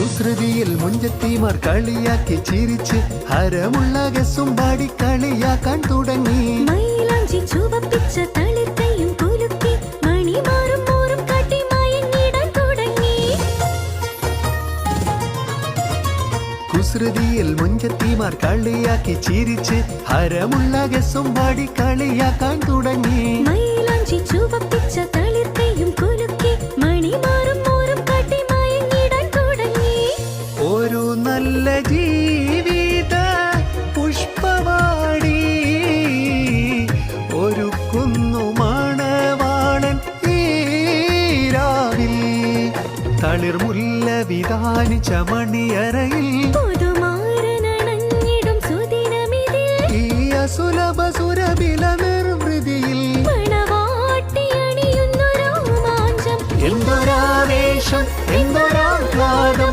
കുസൃതിയിൽ മുഞ്ചത്തിമാർ കളിയാക്കി ചിരിച്ച് ഹരമുള്ള ഗസും പാടി കളിയാക്കാൻ തുടങ്ങി. മൈലാഞ്ചി ചുവപ്പിച്ച തളിർക്കയും കുലുക്കി മണിമാറും മോറും കാട്ടി മയങ്ങിടാൻ തുടങ്ങി. കുസൃതിയിൽ മുഞ്ചത്തിമാർ കളിയാക്കി ചിരിച്ച് ഹരമുള്ള ഗസും പാടി കളിയാക്കാൻ തുടങ്ങി. മൈലാഞ്ചി ചുവപ്പിച്ച തളിർക്കയും കുലുക്കി മണിമാറും മോറും കാട്ടി മയങ്ങിടാൻ തുടങ്ങി. ഒരു നല്ല ജീവിത പുഷ്പവാടി ഒരു കുന്നുമണവാളൻ ഈരാവിൽ തളിർമുല്ല വിധാനിച്ച മണിയറയിൽ പുതുമാരനണഞ്ഞിടും സുദിനമിതിൽ ഈ അസുലഭ സുരബില നിർവൃതിയിൽ മണവാട്ടി അണിയുന്നു രോമാഞ്ചം. എന്തൊരാവേശം